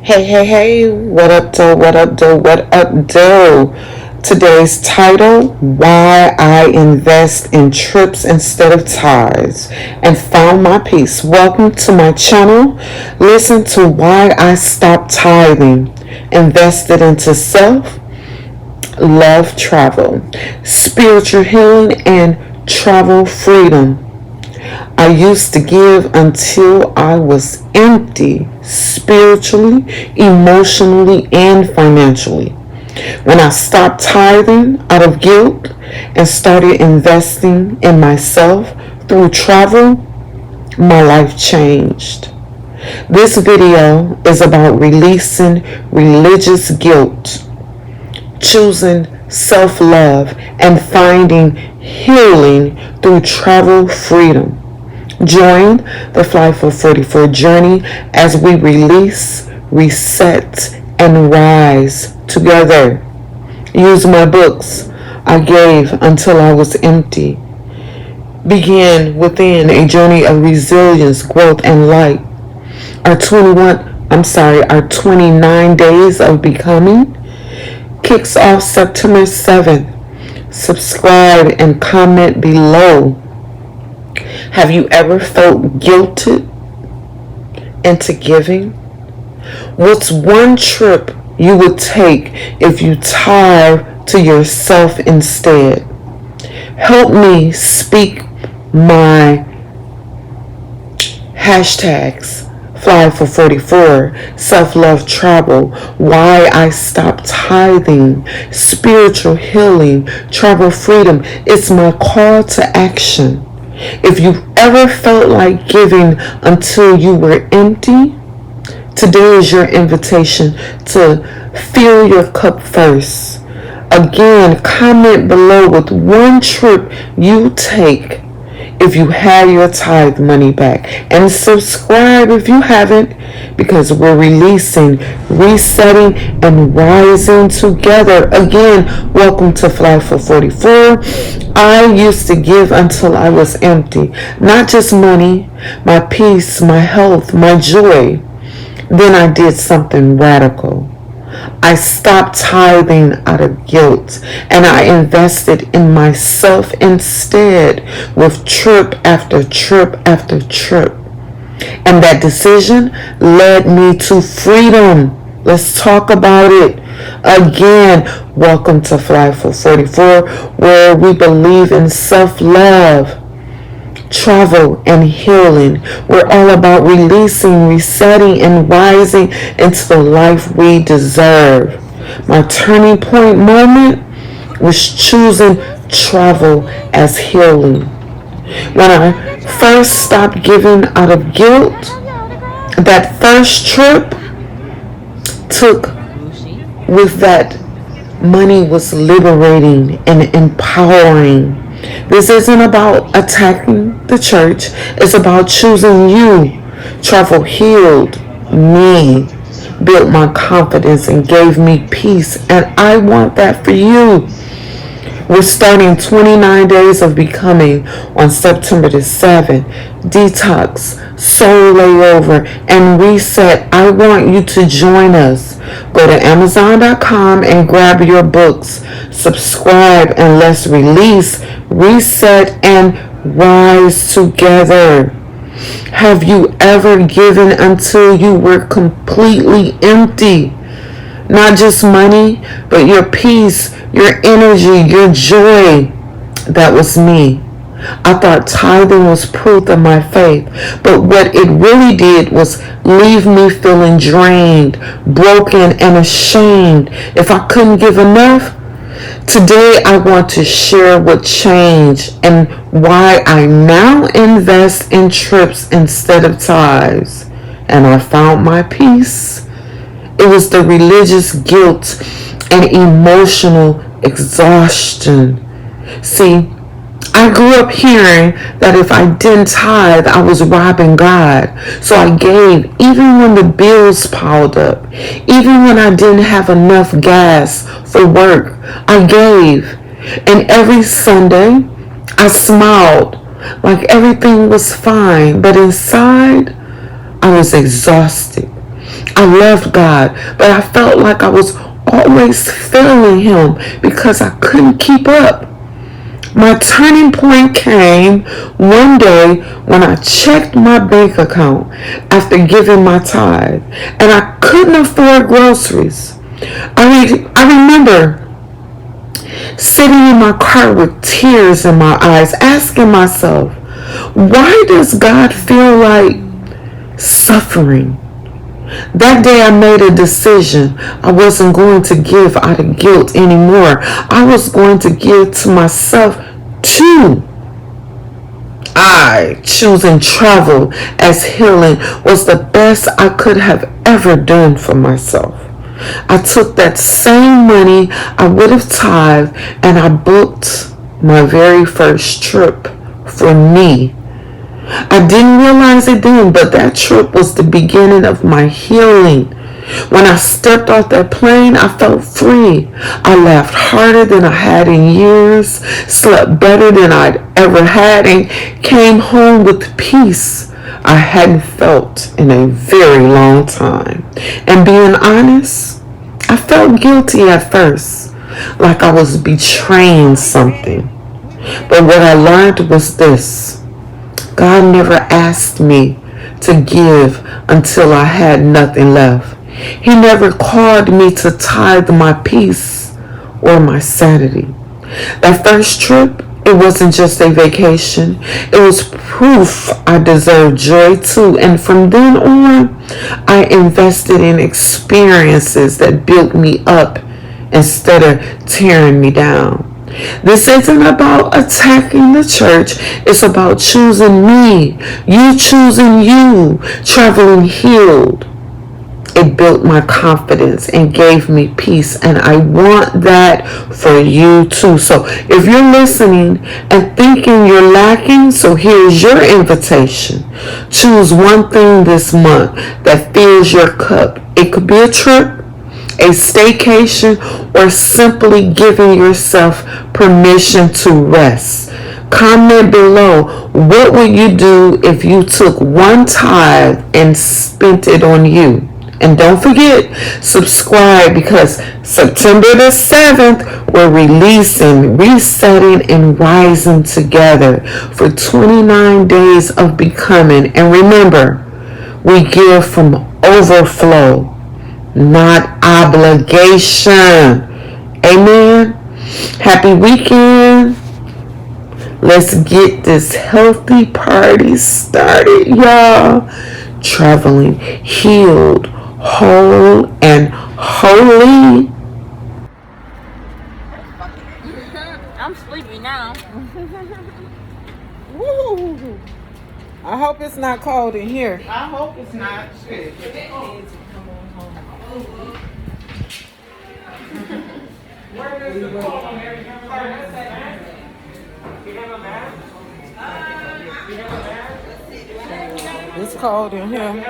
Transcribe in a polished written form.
Hey, what up, do? Today's title, Why I Invest in Trips Instead of Tithes and Found My Peace. Welcome to my channel. Listen to why I stopped tithing, invested into self, love travel, spiritual healing, and travel freedom. I used to give until I was empty spiritually, emotionally, and financially. When I stopped tithing out of guilt and started investing in myself through travel, my life changed. This video is about releasing religious guilt, choosing self-love, and finding healing through travel freedom. Join the Fly for 44 journey as we release, reset, and rise together. Use my books, I Gave Until I Was Empty. Begin within a journey of resilience, growth, and light. Our 29 days of becoming kicks off September 7th. Subscribe and comment below. Have you ever felt guilted into giving? What's one trip you would take if you tithe to yourself instead? Help me speak my hashtags. Fly for 44, self-love travel, why I stopped tithing, spiritual healing, travel freedom. It's my call to action. If you've ever felt like giving until you were empty, today is your invitation to fill your cup first. Again, comment below with one trip you take if you had your tithe money back. And subscribe if you haven't, because we're releasing, resetting, and rising together. Again, welcome to Fly for 44. I used to give until I was empty. Not just money, my peace, my health, my joy. Then I did something radical. I stopped tithing out of guilt and I invested in myself instead, with trip after trip after trip. And that decision led me to freedom. Let's talk about it. Again, welcome to Fly for 44, where we believe in self-love, travel, and healing. We're all about releasing, resetting, and rising into the life we deserve. My turning point moment was choosing travel as healing. When I first stopped giving out of guilt, that first trip took with that money was liberating and empowering. This isn't about attacking the church. It's about choosing you. Travel healed me, built my confidence, and gave me peace. And I want that for you. We're starting 29 days of becoming on September the 7th. Detox, soul layover, and reset. I want you to join us. Go to Amazon.com and grab your books. Subscribe and let's release, reset, and rise together. Have you ever given until you were completely empty? Not just money, but your peace, your energy, your joy. That was me. I thought tithing was proof of my faith, but what it really did was leave me feeling drained, broken, and ashamed if I couldn't give enough. Today I want to share what changed and why I now invest in trips instead of tithes. And I found my peace. It was the religious guilt and emotional exhaustion. See, I grew up hearing that if I didn't tithe, I was robbing God. So I gave even when the bills piled up. Even when I didn't have enough gas for work, I gave. And every Sunday, I smiled like everything was fine. But inside, I was exhausted. I loved God, but I felt like I was always failing Him because I couldn't keep up. My turning point came one day when I checked my bank account after giving my tithe and I couldn't afford groceries. I remember sitting in my car with tears in my eyes, asking myself, why does God feel like suffering? That day I made a decision. I wasn't going to give out of guilt anymore. I was going to give to myself too. I choosing travel as healing was the best I could have ever done for myself. I took that same money I would have tithed and I booked my very first trip for me. I didn't realize it then, but that trip was the beginning of my healing. When I stepped off that plane, I felt free. I laughed harder than I had in years, slept better than I'd ever had, and came home with peace I hadn't felt in a very long time. And being honest, I felt guilty at first, like I was betraying something. But what I learned was this: God never asked me to give until I had nothing left. He never called me to tithe my peace or my sanity. That first trip, it wasn't just a vacation. It was proof I deserved joy too. And from then on, I invested in experiences that built me up instead of tearing me down. This isn't about attacking the church. It's about choosing me. You choosing you. Traveling healed. It built my confidence and gave me peace. And I want that for you too. So if you're listening and thinking you're lacking, so here's your invitation. Choose one thing this month that fills your cup. It could be a trip, a staycation, or simply giving yourself permission to rest. Comment below, what would you do if you took one tithe and spent it on you? And don't forget, subscribe, because September the 7th, we're releasing, resetting, and rising together for 29 days of becoming. And remember, we give from overflow, not obligation. Amen. Happy weekend. Let's get this healthy party started, y'all. Traveling healed, whole, and holy. I'm sleepy now. Woo. I hope it's not cold in here. I hope it's not. Shit. Where is the phone, Mary? You have a mask? You have a mask? You have a mask? It's cold in here.